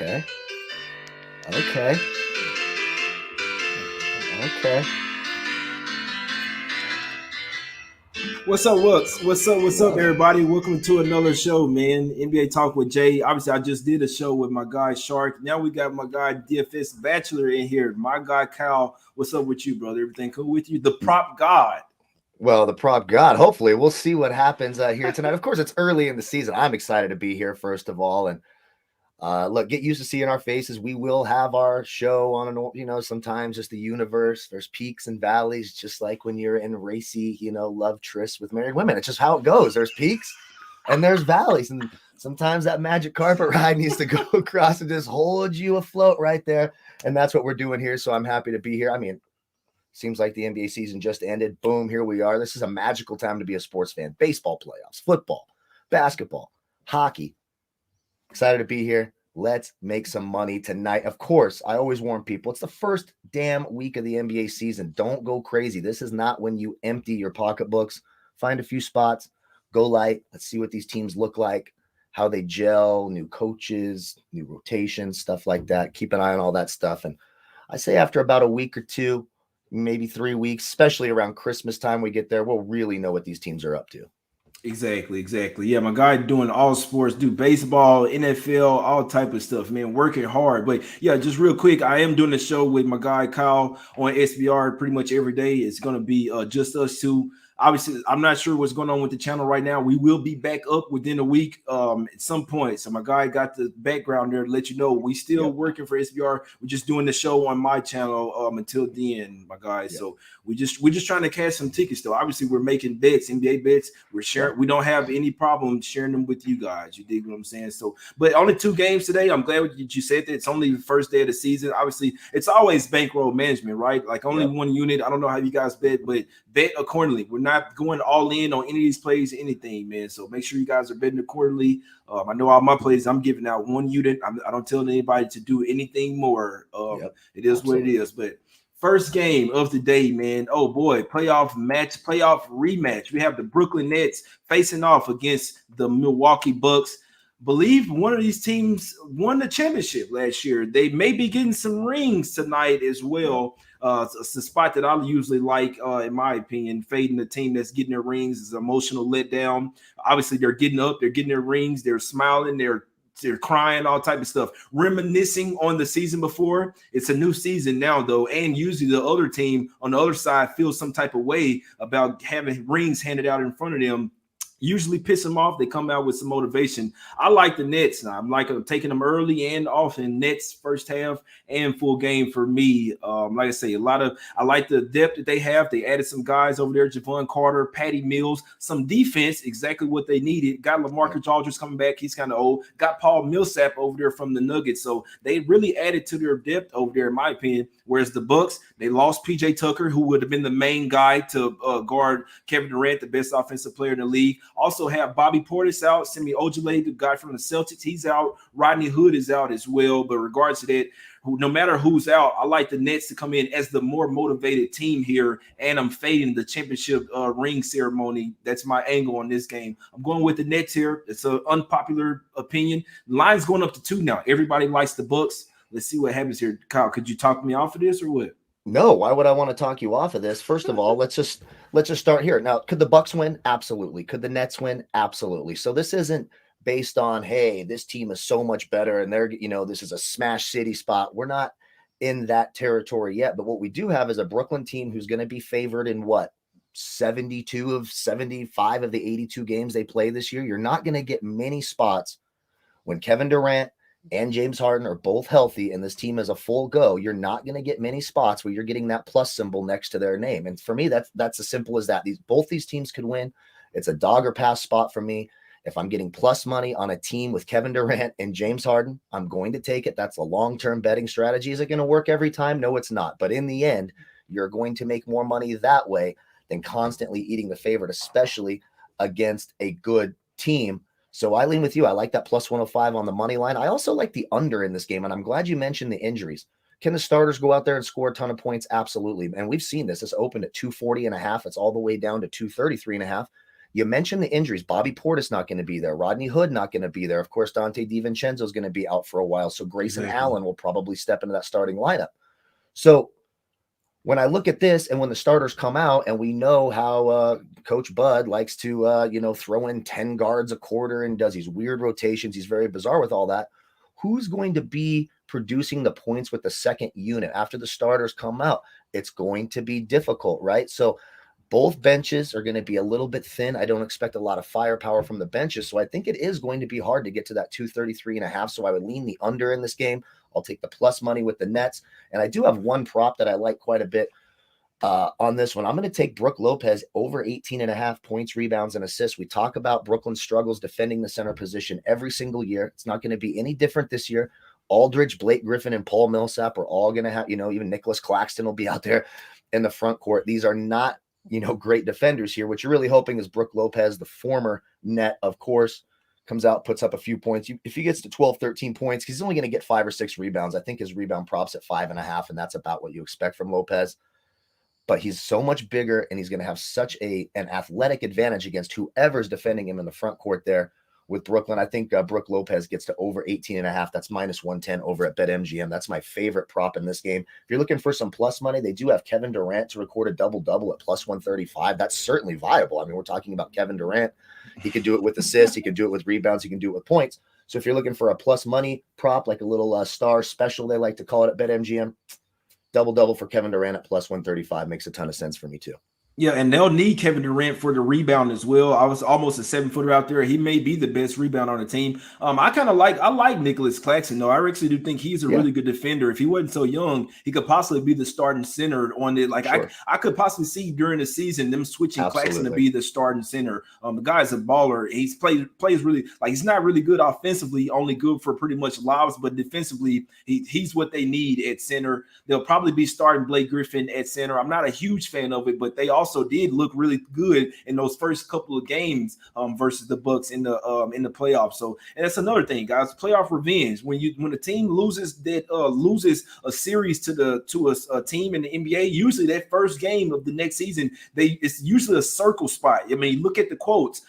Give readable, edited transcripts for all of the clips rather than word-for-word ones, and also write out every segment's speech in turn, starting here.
Okay. Okay. Okay. What's up, Wow. everybody? Welcome to another show, man. NBA Talk with Jay. Obviously, I just did a show with my guy Shark. Now we got my guy DFS Bachelor in here. My guy Kyle. What's up with you, brother? Everything cool with you? The prop god. Well, the prop god. Hopefully, we'll see what happens here tonight. Of course, it's early in the season. I'm excited to be here, first of all, and look, get used to seeing our faces. We will have our show on sometimes just the universe. There's peaks and valleys, just like when you're in racy, love trysts with married women. It's just how it goes. There's peaks and there's valleys, and sometimes that magic carpet ride needs to go across and just hold you afloat right there. And that's what we're doing here. So I'm happy to be here. I mean, seems like the NBA season just ended. Boom, here we are. This is a magical time to be a sports fan. Baseball playoffs, football, basketball, hockey. Excited to be here. Let's make some money tonight. Of course, I always warn people, it's the first damn week of the NBA season. Don't go crazy. This is not when you empty your pocketbooks. Find a few spots, go light. Let's see what these teams look like, how they gel, new coaches, new rotations, stuff like that. Keep an eye on all that stuff. And I say after about a week or two, maybe 3 weeks, especially around Christmas time, we get there, we'll really know what these teams are up to. Exactly. Yeah, my guy doing all sports, do baseball, NFL, all type of stuff, man, working hard. But yeah, just real quick, I am doing a show with my guy Kyle on SBR pretty much every day. It's gonna be just us two. Obviously, I'm not sure what's going on with the channel right now. We will be back up within a week at some point. So my guy got the background there to let you know we still Yep. working for SBR. We're just doing the show on my channel until the end, my guy. Yep. So we're just trying to cash some tickets though. Obviously, we're making bets, NBA bets. We're sharing. Yep. We don't have any problem sharing them with you guys. You dig what I'm saying? So, but only 2 games today. I'm glad you said that. It's only the first day of the season. Obviously, it's always bankroll management, right? Like only Yep. one unit. I don't know how you guys bet, but bet accordingly. We're not going all in on any of these plays, anything, man. So make sure you guys are betting accordingly. I know all my plays. I'm giving out one unit. I don't tell anybody to do anything more. Yep. It is what it Absolutely. is, but. First game of the day, man. Oh boy, playoff rematch. We have the Brooklyn Nets facing off against the Milwaukee Bucks. Believe one of these teams won the championship last year. They may be getting some rings tonight as Yep. well. It's a spot that I usually like, in my opinion. Fading the team that's getting their rings is an emotional letdown. Obviously, they're getting up, they're getting their rings, they're smiling, they're crying, all type of stuff, reminiscing on the season before. It's a new season now, though, and usually the other team on the other side feels some type of way about having rings handed out in front of them. Usually piss them off. They come out with some motivation. I like the Nets now. I'm like taking them early and often. Nets first half and full game for me. Like I say, I like the depth that they have. They added some guys over there, Javon Carter, Patty Mills, some defense, exactly what they needed. Got Yep. LaMarcus Aldridge coming back. He's kind of old. Got Paul Millsap over there from the Nuggets. So they really added to their depth over there, in my opinion. Whereas the Bucks, they lost PJ Tucker, who would have been the main guy to guard Kevin Durant, the best offensive player in the league. Also have Bobby Portis out, Semi Ojeleye, the guy from the Celtics, he's out. Rodney Hood is out as well. But regards to that, no matter who's out, I like the Nets to come in as the more motivated team here, and I'm fading the championship ring ceremony. That's my angle on this game. I'm going with the Nets here. It's an unpopular opinion. Line's going up to 2 now. Everybody likes the Bucks. Let's see what happens here. Kyle, could you talk me off of this or what? No, why would I want to talk you off of this? First of all, let's just start here. Now, could the Bucks win? Absolutely. Could the Nets win? Absolutely. So this isn't based on, hey, this team is so much better and this is a smash city spot. We're not in that territory yet, but what we do have is a Brooklyn team who's going to be favored in what? 72 of 75 of the 82 games they play this year. You're not going to get many spots when Kevin Durant and James Harden are both healthy and this team is a full go. You're not going to get many spots where you're getting that plus symbol next to their name. And for me, that's as simple as that. Both these teams could win. It's a dog or pass spot for me. If I'm getting plus money on a team with Kevin Durant and James Harden, I'm going to take it. That's a long-term betting strategy. Is it going to work every time? No, it's not. But in the end, you're going to make more money that way than constantly eating the favorite, especially against a good team. So I lean with you. I like that plus 105 on the money line. I also like the under in this game, and I'm glad you mentioned the injuries. Can the starters go out there and score a ton of points? Absolutely. And we've seen this. It's opened at 240 and a half. It's all the way down to 233 and a half. You mentioned the injuries. Bobby Portis not going to be there. Rodney Hood not going to be there. Of course, Dante DiVincenzo is going to be out for a while. So Grayson Allen will probably step into that starting lineup. So when I look at this and when the starters come out, and we know how Coach Bud likes to, throw in 10 guards a quarter and does these weird rotations. He's very bizarre with all that. Who's going to be producing the points with the second unit after the starters come out? It's going to be difficult, right? So both benches are going to be a little bit thin. I don't expect a lot of firepower from the benches. So I think it is going to be hard to get to that 233.5. So I would lean the under in this game. I'll take the plus money with the Nets. And I do have one prop that I like quite a bit on this one. I'm going to take Brook Lopez over 18.5 points, rebounds, and assists. We talk about Brooklyn's struggles defending the center position every single year. It's not going to be any different this year. Aldridge, Blake Griffin, and Paul Millsap are all going to have, even Nicholas Claxton will be out there in the front court. These are not great defenders here. What you're really hoping is Brook Lopez, the former net, of course, comes out, puts up a few points. If he gets to 12, 13 points, he's only going to get 5 or 6 rebounds. I think his rebound prop's at 5.5, and that's about what you expect from Lopez. But he's so much bigger, and he's going to have such an athletic advantage against whoever's defending him in the front court there with Brooklyn. I think Brook Lopez gets to over 18.5. That's minus 110 over at BetMGM. That's my favorite prop in this game. If you're looking for some plus money, they do have Kevin Durant to record a double-double at plus 135. That's certainly viable. I mean, we're talking about Kevin Durant. He could do it with assists. He could do it with rebounds. He can do it with points. So if you're looking for a plus money prop, like a little star special, they like to call it at BetMGM, double-double for Kevin Durant at plus 135 makes a ton of sense for me too. Yeah, and they'll need Kevin Durant for the rebound as well. I was almost a 7-footer out there. He may be the best rebound on the team. I like Nicholas Claxton, though. I actually do think he's a really good defender. If he wasn't so young, he could possibly be the starting center on it. Like sure. I could possibly see during the season them switching Claxton to be the starting center. The guy's a baller. He's plays really like he's not really good offensively, only good for pretty much lobs, but defensively he's what they need at center. They'll probably be starting Blake Griffin at center. I'm not a huge fan of it, but they also did look really good in those first couple of games versus the Bucks in the playoffs. So, and that's another thing, guys. Playoff revenge. When a team loses a series to a team in the NBA, usually that first game of the next season, it's usually a circle spot. I mean, look at the quotes.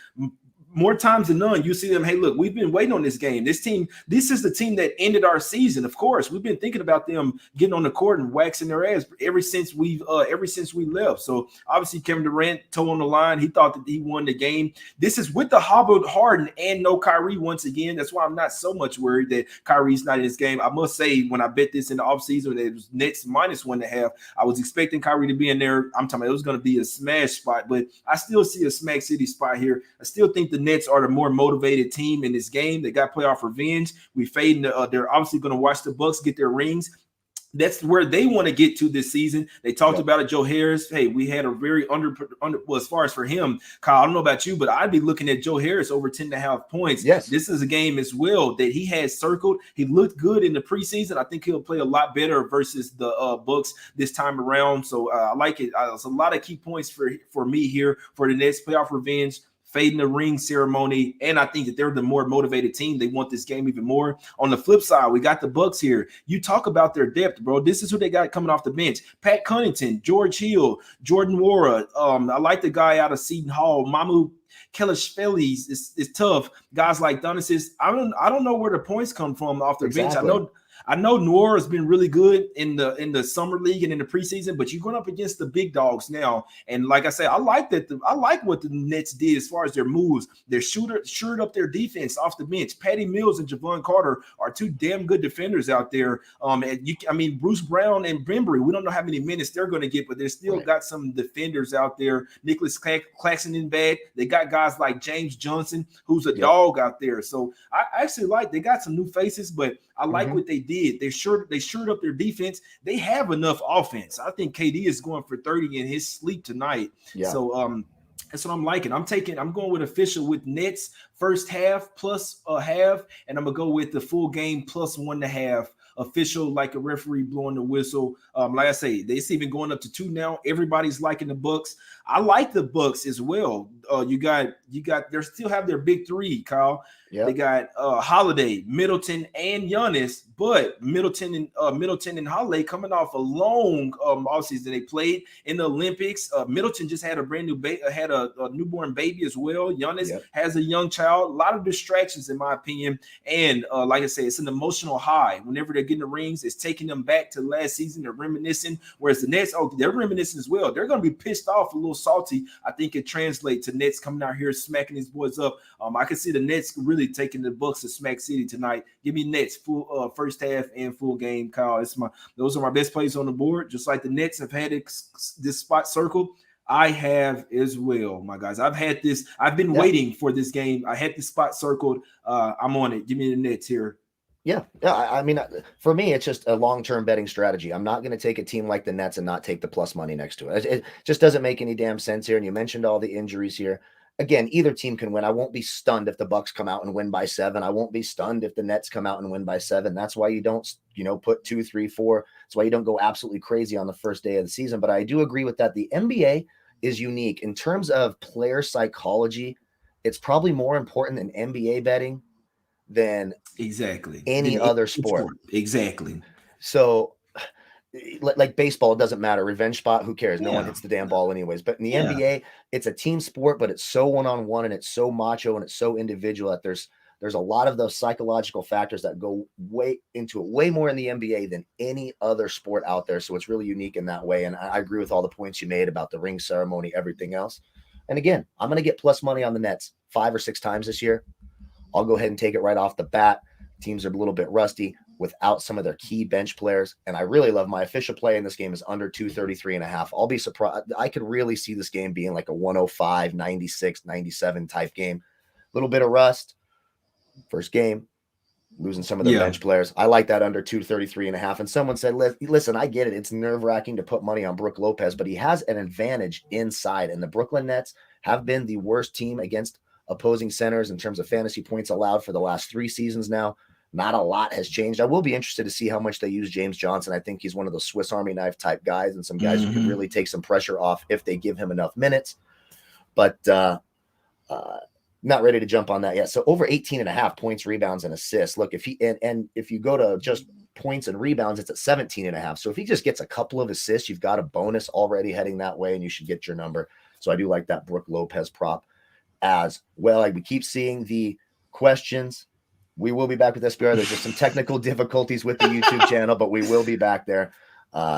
More times than none, you see them, hey, look, we've been waiting on this game. This is the team that ended our season. Of course, we've been thinking about them getting on the court and waxing their ass ever since we left. So obviously Kevin Durant, toe on the line. He thought that he won the game. This is with the hobbled Harden and no Kyrie once again. That's why I'm not so much worried that Kyrie's not in this game. I must say, when I bet this in the offseason, it was Nets minus 1.5. I was expecting Kyrie to be in there. I'm talking about it was going to be a smash spot, but I still see a Smack City spot here. I still think the Nets are the more motivated team in this game. They got playoff revenge. We fading. They're obviously going to watch the Bucks get their rings. That's where they want to get to this season. They talked about it. Joe Harris. Hey, we had a very under well, as far as for him, Kyle, I don't know about you, but I'd be looking at Joe Harris over 10.5 points. Yes. This is a game as well that he has circled. He looked good in the preseason. I think he'll play a lot better versus the Bucks this time around. So I like it. There's a lot of key points for me here for the Nets playoff revenge. Fading the ring ceremony, and I think that they're the more motivated team. They want this game even more. On the flip side, we got the Bucks here. You talk about their depth, bro. This is who they got coming off the bench. Pat Connaughton, George Hill, Jordan Nwora. I like the guy out of Seton Hall, Mamu Kelishvili is tough. Guys like Donasis. I don't know where the points come from off their bench. I know Nwora has been really good in the summer league and in the preseason, but you're going up against the big dogs now. And like I said, I like what the Nets did as far as their moves. They're shored up their defense off the bench. Patty Mills and Javon Carter are two damn good defenders out there. Bruce Brown and Bembry, we don't know how many minutes they're going to get, but they still got some defenders out there. Nicholas Claxton in bed. They got guys like James Johnson, who's a dog out there. So I actually they got some new faces, but I like what they did. They shored up their defense. They have enough offense. I think KD is going for 30 in his sleep tonight. Yeah. So that's what I'm liking. I'm going with official with Nets first half plus a half, and I'm gonna go with the full game plus 1.5. Official, like a referee blowing the whistle. Like I say, it's even going up to 2 now. Everybody's liking the Bucks. I like the Bucks as well. You got they still have their big three, Kyle. Yep. They got Holiday, Middleton, and Giannis. But Middleton and Holiday coming off a long offseason. They played in the Olympics. Middleton just had a brand new had a newborn baby as well. Giannis has a young child. A lot of distractions, in my opinion. And like I say, it's an emotional high. Whenever they're getting the rings, it's taking them back to last season. They're reminiscing. Whereas the Nets, they're reminiscing as well. They're going to be pissed off, a little salty. I think it translates to Nets coming out here smacking these boys up. I can see the Nets really taking the Bucks to Smack City tonight. Give me Nets full first half and full game, Kyle. Those are my best plays on the board. Just like the Nets have had this spot circled, I have as well, my guys. I've been waiting for this game. I had this spot circled. I'm on it. Give me the Nets here. Yeah. I mean, for me, it's just a long-term betting strategy. I'm not going to take a team like the Nets and not take the plus money next to it. It just doesn't make any damn sense here. And you mentioned all the injuries here. Again, either team can win. I won't be stunned if the Bucks come out and win by 7. I won't be stunned if the Nets come out and win by 7. That's why you don't, put 2, 3, 4. That's why you don't go absolutely crazy on the first day of the season. But I do agree with that. The NBA is unique in terms of player psychology. It's probably more important than NBA betting than any other sport. Exactly. So like baseball, it doesn't matter. Revenge spot, who cares? No one hits the damn ball anyways. But in the NBA, it's a team sport, but it's so one-on-one and it's so macho and it's so individual that there's a lot of those psychological factors that go way more in the NBA than any other sport out there. So it's really unique in that way. And I agree with all the points you made about the ring ceremony, everything else. And again, I'm going to get plus money on the Nets 5 or 6 times this year. I'll go ahead and take it right off the bat. Teams are a little bit rusty without some of their key bench players. And I really love my official play in this game is under 233.5. I'll be surprised. I could really see this game being like a 105, 96, 97 type game. A little bit of rust. First game, losing some of their bench players. I like that under 233.5. And someone said, listen, I get it. It's nerve-wracking to put money on Brook Lopez, but he has an advantage inside. And the Brooklyn Nets have been the worst team against opposing centers in terms of fantasy points allowed for the last 3 seasons now. Not a lot has changed. I will be interested to see how much they use James Johnson. I think he's one of those Swiss Army knife type guys and some guys who can really take some pressure off if they give him enough minutes. But not ready to jump on that yet. So over 18.5 points, rebounds, and assists. Look, if you go to just points and rebounds, it's at 17.5. So if he just gets a couple of assists, you've got a bonus already heading that way, and you should get your number. So I do like that Brook Lopez prop as well. We keep seeing the questions. We will be back with SBR. There's just some technical difficulties with the YouTube channel, but we will be back there.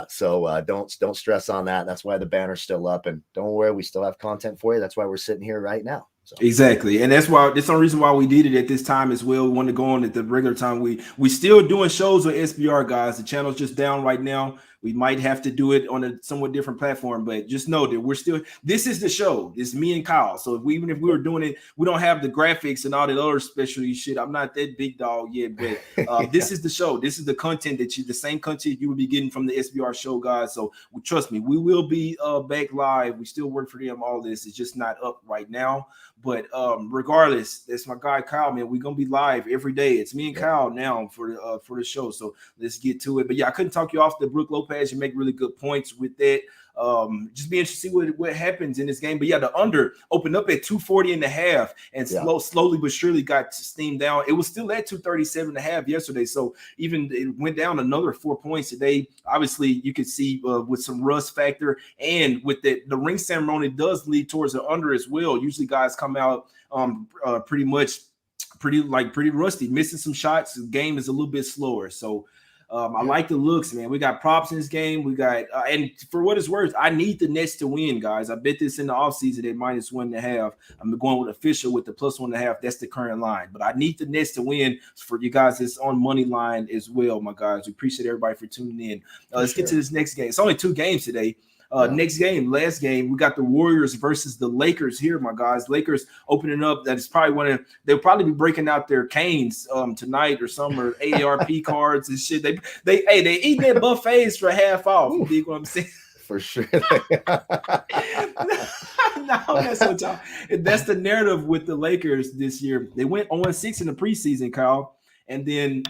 So don't stress on that. That's why the banner's still up, and don't worry, we still have content for you. That's why we're sitting here right now. So. Exactly, and that's the only reason why we did it at this time as well. We wanted to go on at the regular time. We still doing shows with SBR, guys. The channel's just down right now. We might have to do it on a somewhat different platform, but just know that we're still. This is the show. It's me and Kyle. So even if we were doing it, we don't have the graphics and all that other specialty shit. I'm not that big dog yet, but this is the show. This is the content the same content you would be getting from the SBR show, guys. So trust me, we will be back live. We still work for them. All this is just not up right now. But regardless, that's my guy Kyle, man. We're gonna be live every day. It's me and Kyle now for the show. So let's get to it. But yeah, I couldn't talk you off the Brook Lopez. You make really good points with that. Just be interested to see what happens in this game. But yeah, the under opened up at 240.5 and slowly but surely got steamed down. It was still at 237.5 yesterday. So even it went down another 4 points today. Obviously, you could see with some rust factor and with the ring ceremony does lead towards the under as well. Usually guys come out pretty rusty, missing some shots. The game is a little bit slower. So I like the looks, man. We got props in this game. We got, and for what it's worth, I need the Nets to win, guys. I bet this in the offseason at -1.5. I'm going with official with the +1.5. That's the current line. But I need the Nets to win for you guys. It's on money line as well, my guys. We appreciate everybody for tuning in. Let's get to this next game. It's only 2 games today. Next game, last game, we got the Warriors versus the Lakers here, my guys. Lakers opening up. That's probably they'll probably be breaking out their canes tonight or some or AARP cards and shit. They eat their buffets for half off. You dig what I'm saying? For sure. No, that's what y'all. That's the narrative with the Lakers this year. They went 0-6 in the preseason, Kyle, and then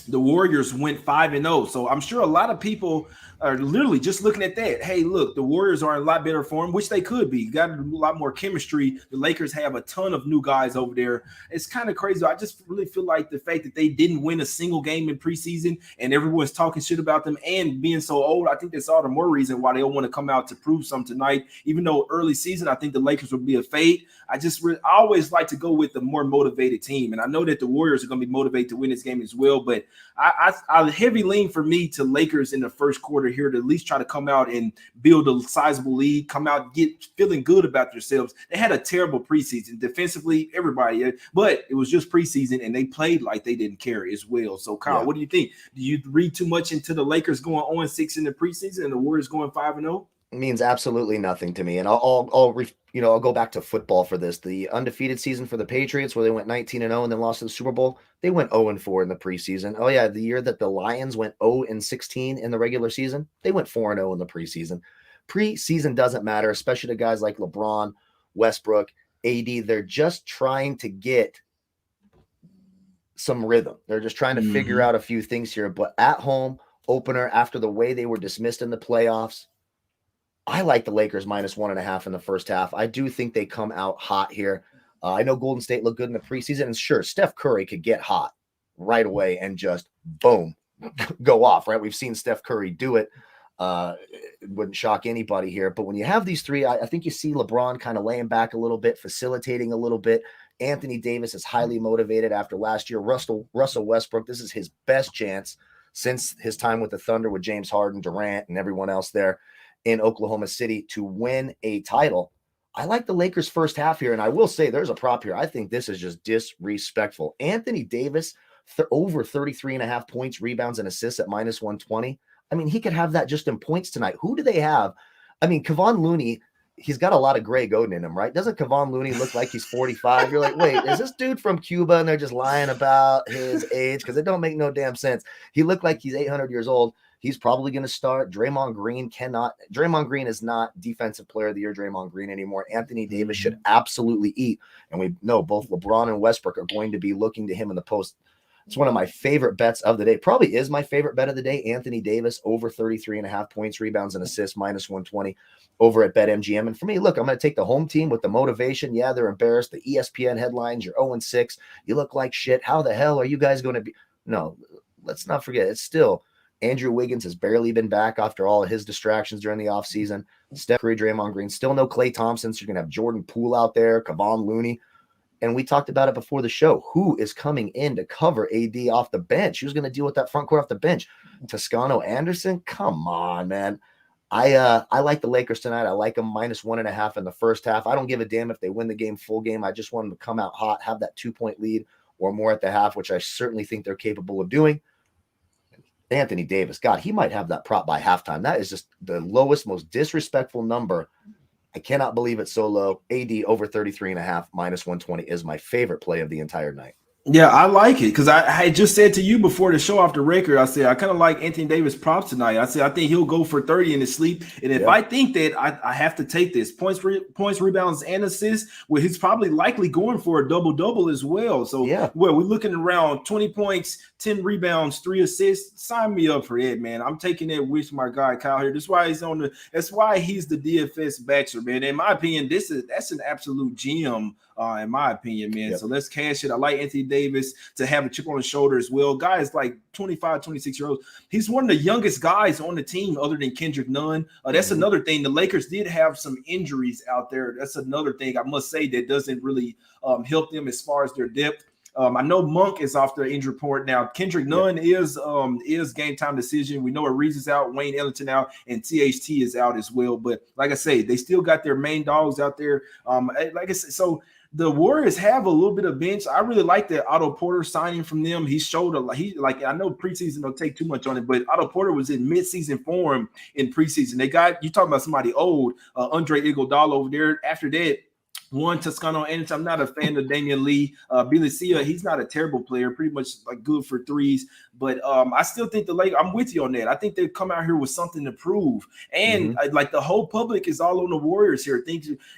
the Warriors went 5-0. So I'm sure a lot of people are literally just looking at that. Hey, look, the Warriors are in a lot better form, which they could be. Got a lot more chemistry. The Lakers have a ton of new guys over there. It's kind of crazy. I just really feel like the fact that they didn't win a single game in preseason and everyone's talking shit about them and being so old, I think that's all the more reason why they don't want to come out to prove something tonight. Even though early season, I think the Lakers would be a fade. I always like to go with the more motivated team. And I know that the Warriors are going to be motivated to win this game as well, but I heavy lean for me to Lakers in the first quarter here to at least try to come out and build a sizable lead, come out, get feeling good about themselves. They had a terrible preseason defensively, everybody, but it was just preseason and they played like they didn't care as well. So, Kyle, what do you think? Do you read too much into the Lakers going 0-6 in the preseason and the Warriors going 5-0? Means absolutely nothing to me. And I'll go back to football for this. The undefeated season for the Patriots, where they went 19-0 and then lost to the Super Bowl, they went 0-4 in the preseason. Oh yeah, the year that the Lions went 0-16 in the regular season, they went 4-0 in the preseason. Preseason doesn't matter, especially to guys like LeBron, Westbrook, AD. They're just trying to get some rhythm. They're just trying to figure out a few things here. But at home opener, after the way they were dismissed in the playoffs, I like the Lakers -1.5 in the first half. I do think they come out hot here. I know Golden State looked good in the preseason, and sure, Steph Curry could get hot right away and just boom, go off, right? We've seen Steph Curry do it. It wouldn't shock anybody here. But when you have these three, I think you see LeBron kind of laying back a little bit, facilitating a little bit. Anthony Davis is highly motivated after last year. Russell Westbrook, this is his best chance since his time with the Thunder with James Harden, Durant, and everyone else there in Oklahoma City to win a title. I like the Lakers first half here, and I will say there's a prop here. I think this is just disrespectful. Anthony Davis, over 33.5 points, rebounds, and assists at -120. I mean, he could have that just in points tonight. Who do they have? I mean, Kevon Looney, he's got a lot of Greg Oden in him, right? Doesn't Kevon Looney look like he's 45? You're like, wait, is this dude from Cuba? And they're just lying about his age because it don't make no damn sense. He looked like he's 800 years old. He's probably going to start. Draymond Green is not Defensive Player of the Year Draymond Green anymore. Anthony Davis should absolutely eat. And we know both LeBron and Westbrook are going to be looking to him in the post. It's one of my favorite bets of the day. Probably is my favorite bet of the day. Anthony Davis over 33.5 points, rebounds, and assists, -120 over at BetMGM. And for me, look, I'm going to take the home team with the motivation. Yeah, they're embarrassed. The ESPN headlines, you're 0-6. You look like shit. How the hell are you guys going to be? No, let's not forget. It's still Andrew Wiggins has barely been back after all of his distractions during the offseason. Steph Curry, Draymond Green, still no Klay Thompson. So you're going to have Jordan Poole out there, Kevon Looney. And we talked about it before the show. Who is coming in to cover AD off the bench? Who's going to deal with that front court off the bench? Toscano Anderson? Come on, man. I like the Lakers tonight. I like them -1.5 in the first half. I don't give a damn if they win the game, full game. I just want them to come out hot, have that 2-point lead or more at the half, which I certainly think they're capable of doing. Anthony Davis, God, he might have that prop by halftime. That is just the lowest, most disrespectful number. I cannot believe it's so low. AD over 33.5 -120 is my favorite play of the entire night. Yeah, I like it because I just said to you before the show off the record, I said I kind of like Anthony Davis props tonight. I said I think he'll go for 30 in his sleep. And if I think that I have to take this points, rebounds, and assists, well, he's probably likely going for a double-double as well. So we're looking around 20 points, 10 rebounds, 3 assists. Sign me up for it, man. I'm taking that with my guy Kyle here. That's why he's the DFS Bachelor, man. In my opinion, that's an absolute gem. In my opinion, man. So let's cash it. I like Anthony Davis to have a chip on his shoulder as well. Guys like 25, 26-year-olds. He's one of the youngest guys on the team other than Kendrick Nunn. That's another thing. The Lakers did have some injuries out there. That's another thing I must say that doesn't really help them as far as their depth. I know Monk is off the injury report now. Kendrick Nunn is game time decision. We know Ariz is out, Wayne Ellington out, and THT is out as well. But like I say, they still got their main dogs out there. Like I said, so the Warriors have a little bit of bench. I really like the Otto Porter signing from them. He showed I know preseason don't take too much on it, but Otto Porter was in midseason form in preseason. They got you talking about somebody old, Andre Iguodala over there. After that, One, Toscano Anderson. I'm not a fan of Damian Lee. Billy Sia, he's not a terrible player, pretty much like good for threes. But I still think the Lakers, I'm with you on that. I think they've come out here with something to prove. And like the whole public is all on the Warriors here.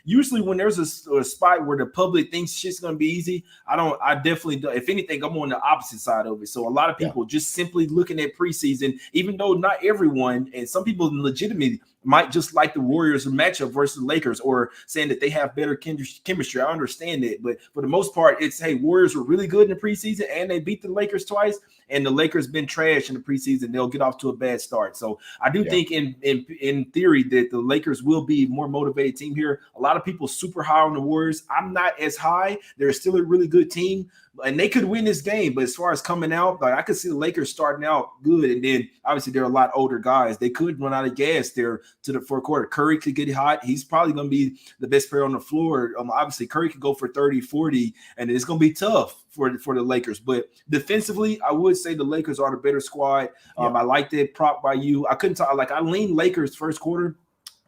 Usually when there's a spot where the public thinks shit's going to be easy, I definitely do. If anything, I'm on the opposite side of it. So a lot of people just simply looking at preseason, even though not everyone, and some people legitimately might just like the Warriors matchup versus the Lakers, or saying that they have better chemistry. I understand that, but for the most part, it's, hey, Warriors were really good in the preseason and they beat the Lakers twice, and the Lakers been trash in the preseason. They'll get off to a bad start. So I do think in theory that the Lakers will be a more motivated team here. A lot of people super high on the Warriors. I'm not as high. They're still a really good team, and they could win this game. But as far as coming out, like, I could see the Lakers starting out good, and then obviously they're a lot older guys. They could run out of gas there to the fourth quarter. Curry could get hot. He's probably going to be the best player on the floor. Obviously, Curry could go for 30, 40, and it's going to be tough for the Lakers. But defensively, I would say the Lakers are the better squad. I like that prop by you. I couldn't talk, like, I lean Lakers first quarter.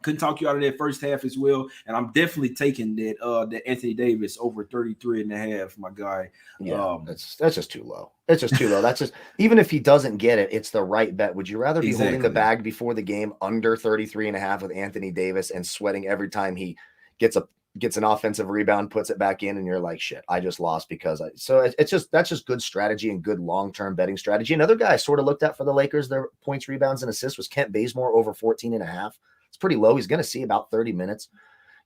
Couldn't talk you out of that first half as well. And I'm definitely taking that Anthony Davis over 33.5, my guy. Yeah, that's just too low. It's just too low. That's just, even if he doesn't get it, it's the right bet. Would you rather be holding the bag before the game under 33.5 with Anthony Davis and sweating every time he gets an offensive rebound, puts it back in, and you're like, shit, I just lost that's just good strategy and good long-term betting strategy. Another guy I sort of looked at for the Lakers, their points, rebounds, and assists was Kent Bazemore over 14.5. It's pretty low. He's going to see about 30 minutes.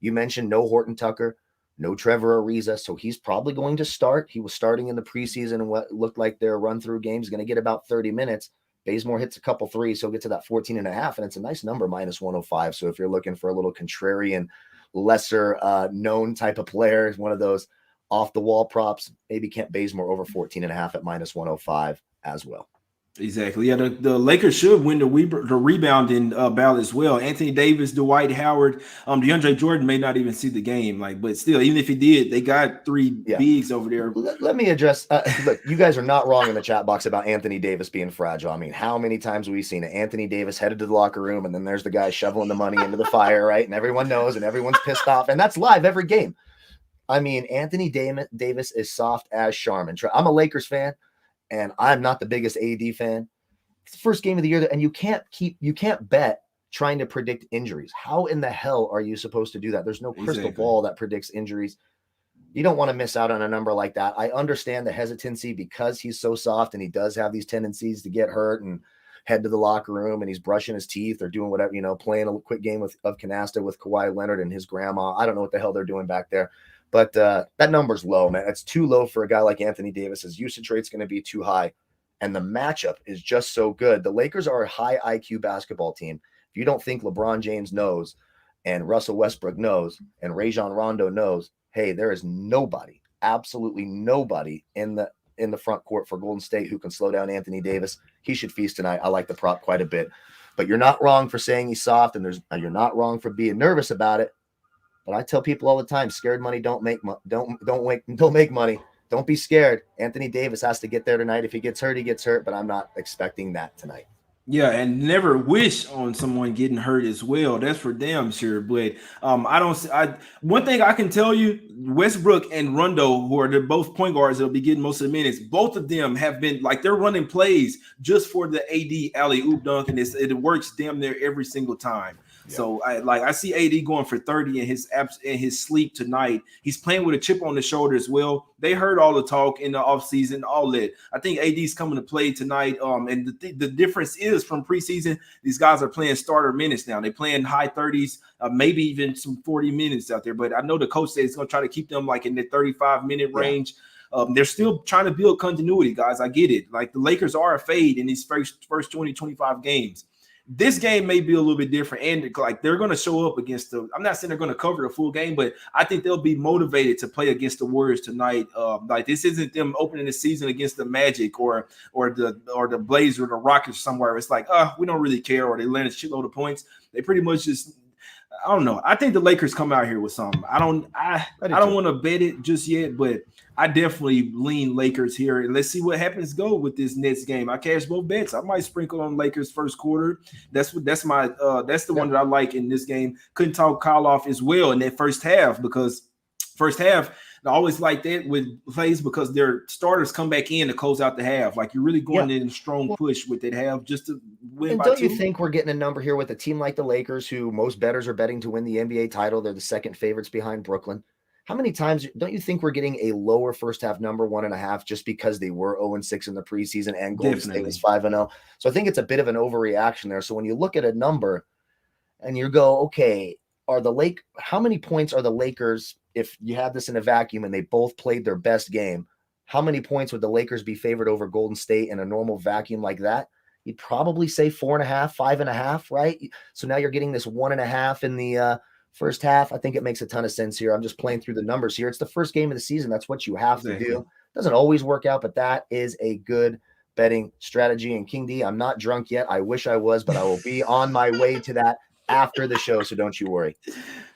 You mentioned no Horton Tucker, no Trevor Ariza, so he's probably going to start. He was starting in the preseason and what looked like their run-through game. He's going to get about 30 minutes. Bazemore hits a couple threes, so he'll get to that 14.5, and it's a nice number, minus 105. So if you're looking for a little contrarian, lesser known type of player, one of those off-the-wall props, maybe Kent Bazemore over 14.5 at minus 105 as well. Exactly. Yeah, the Lakers should win the rebounding battle as well. Anthony Davis, Dwight Howard, DeAndre Jordan may not even see the game, but still, even if he did, they got three bigs over there. Let me address. Look, you guys are not wrong in the chat box about Anthony Davis being fragile. I mean, how many times have we seen it? Anthony Davis headed to the locker room, and then there's the guy shoveling the money into the fire, right? And everyone knows, and everyone's pissed off, and that's live every game. I mean, Anthony Davis is soft as Charmin. I'm a Lakers fan, and I'm not the biggest AD fan. It's the first game of the year, and you can't bet trying to predict injuries. How in the hell are you supposed to do that? There's no crystal ball that predicts injuries. You don't want to miss out on a number like that. I understand the hesitancy because he's so soft and he does have these tendencies to get hurt and head to the locker room, and he's brushing his teeth or doing whatever, playing a quick game of canasta with Kawhi Leonard and his grandma. I don't know what the hell they're doing back there. But that number's low, man. It's too low for a guy like Anthony Davis. His usage rate's going to be too high, and the matchup is just so good. The Lakers are a high IQ basketball team. If you don't think LeBron James knows, and Russell Westbrook knows, and Rajon Rondo knows, hey, there is nobody, absolutely nobody in the front court for Golden State who can slow down Anthony Davis. He should feast tonight. I like the prop quite a bit. But you're not wrong for saying he's soft, and you're not wrong for being nervous about it. But I tell people all the time, scared money don't make money. Don't be scared. Anthony Davis has to get there tonight. If he gets hurt, he gets hurt. But I'm not expecting that tonight. Yeah, and never wish on someone getting hurt as well. That's for damn sure. But one thing I can tell you, Westbrook and Rondo, they're both point guards that'll be getting most of the minutes, both of them have been they're running plays just for the AD alley-oop dunk, and it works damn near every single time. Yeah. So I see AD going for 30 in his sleep tonight. He's playing with a chip on the shoulder as well. They heard all the talk in the offseason, all that. I think AD's coming to play tonight. And the difference is from preseason, these guys are playing starter minutes now. They're playing high 30s, maybe even some 40 minutes out there. But I know the coach said he's going to try to keep them in the 35-minute range. They're still trying to build continuity, guys. I get it. The Lakers are a fade in these first 20, 25 games. This game may be a little bit different, and they're going to show up against I'm not saying they're going to cover a full game, but I think they'll be motivated to play against the Warriors tonight. This isn't them opening the season against the Magic or the Blazers or the Rockets somewhere. It's we don't really care, or they land a shitload of points. They pretty much just, I don't know. I think the Lakers come out here with something. I don't want to bet it just yet, but I definitely lean Lakers here. And let's see what happens with this Nets game. I cashed both bets. I might sprinkle on Lakers first quarter. That's the one that I like in this game. Couldn't talk Kyle off as well in that first half because first half. I always like that with plays because their starters come back in to close out the half. Like you're really going in a strong push with that half just to win and by don't 2. you think we're getting a number here with a team like the Lakers, who most bettors are betting to win the NBA title? They're the second favorites behind Brooklyn. How many times don't you think we're getting a lower first half number, 1.5, just because they were 0-6 in the preseason and Golden State was 5-0? So I think it's a bit of an overreaction there. So when you look at a number and you go, okay, how many points are the Lakers, if you have this in a vacuum and they both played their best game, how many points would the Lakers be favored over Golden State in a normal vacuum like that? You'd probably say 4.5, 5.5, right? So now you're getting this 1.5 in the first half. I think it makes a ton of sense here. I'm just playing through the numbers here. It's the first game of the season. That's what you have to do. Doesn't always work out, but that is a good betting strategy. And King D, I'm not drunk yet. I wish I was, but I will be on my way to that after the show, so don't you worry.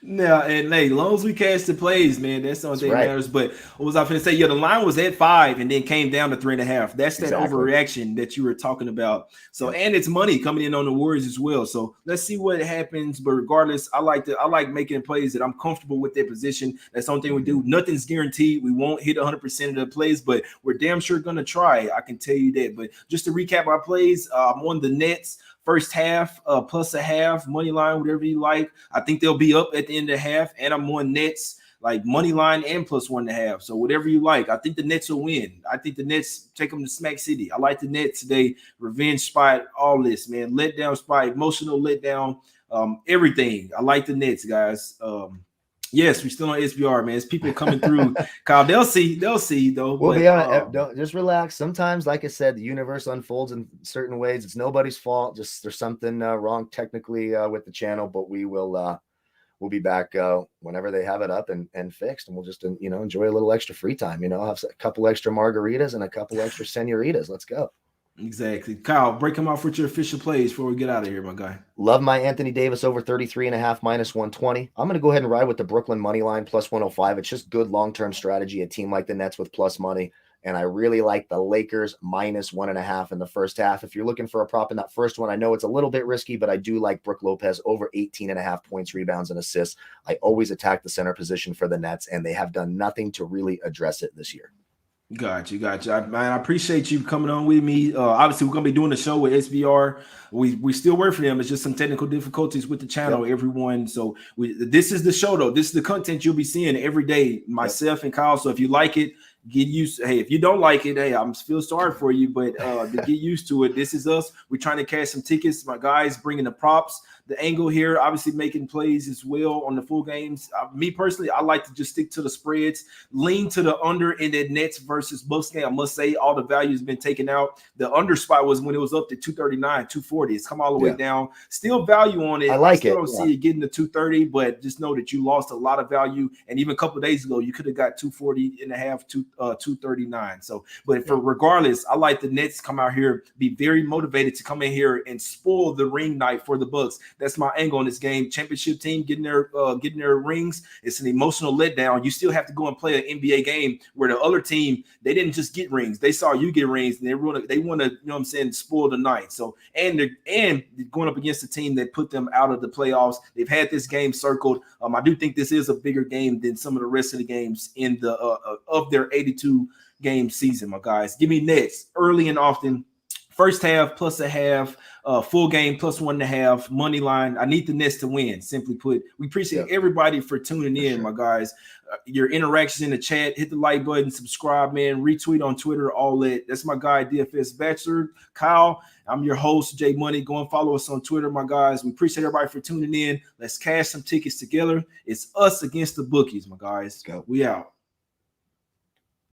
Now, and hey, as long as we catch the plays, man, that's the only thing that matters. But what was I going to say? Yeah, the line was at 5 and then came down to 3.5. That's that overreaction that you were talking about. So, and it's money coming in on the Warriors as well. So let's see what happens. But regardless, I like making plays that I'm comfortable with their position. That's the only thing we do. Nothing's guaranteed. We won't hit 100% of the plays, but we're damn sure going to try. I can tell you that. But just to recap our plays, I'm on the Nets. First half, plus a half, money line, whatever you like. I think they'll be up at the end of the half, and I'm on Nets, like money line and plus 1.5. So whatever you like. I think the Nets will win. I think the Nets take them to Smack City. I like the Nets today. Revenge spot, all this, man. Letdown spot, emotional letdown, everything. I like the Nets, guys. Yes, we're still on SBR, man. It's people coming through. Kyle, they'll see though. We'll be on. Don't, just relax. Sometimes, like I said, the universe unfolds in certain ways. It's nobody's fault. Just there's something wrong technically with the channel, but we'll be back whenever they have it up and fixed, and we'll just enjoy a little extra free time. Have a couple extra margaritas and a couple extra senoritas. Let's go. Exactly. Kyle, break them off with your official plays before we get out of here, my guy. Love my Anthony Davis over 33.5 minus 120. I'm going to go ahead and ride with the Brooklyn money line plus 105. It's just good long-term strategy, a team like the Nets with plus money. And I really like the Lakers minus 1.5 in the first half. If you're looking for a prop in that first one, I know it's a little bit risky, but I do like Brook Lopez over 18.5 points, rebounds, and assists. I always attack the center position for the Nets, and they have done nothing to really address it this year. Got you. I appreciate you coming on with me. Obviously, we're going to be doing the show with SBR. We still work for them. It's just some technical difficulties with the channel, everyone. So this is the show, though. This is the content you'll be seeing every day, myself and Kyle. So if you like it, get used to, hey, if you don't like it, hey, I'm feel sorry for you, but to get used to it, this is us. We're trying to cash some tickets. My guys bringing the props, the angle here, obviously making plays as well on the full games. Me personally, I like to just stick to the spreads, lean to the under in that Nets versus Bucks game. I must say all the value has been taken out. The under spot was when it was up to 239, 240. It's come all the way down. Still value on it. I still don't see it getting to 230, but just know that you lost a lot of value. And even a couple of days ago, you could have got 240.5, 239. So, but for regardless, I like the Nets come out here, be very motivated to come in here and spoil the ring night for the Bucks. That's my angle on this game. Championship team getting their rings. It's an emotional letdown. You still have to go and play an NBA game where the other team, they didn't just get rings. They saw you get rings, and they want to, spoil the night. So, and they're going up against a team that put them out of the playoffs. They've had this game circled. I do think this is a bigger game than some of the rest of the games in the of their 82 game season, my guys. Give me Nets early and often. First half plus a half, full game plus 1.5, money line. I need the Nets to win. Simply put, we appreciate everybody for tuning in, my guys. Your interactions in the chat, hit the like button, subscribe, man, retweet on Twitter, all that. That's my guy, DFS Bachelor. Kyle, I'm your host, Jay Money. Go and follow us on Twitter, my guys. We appreciate everybody for tuning in. Let's cash some tickets together. It's us against the bookies, my guys. Go. We out.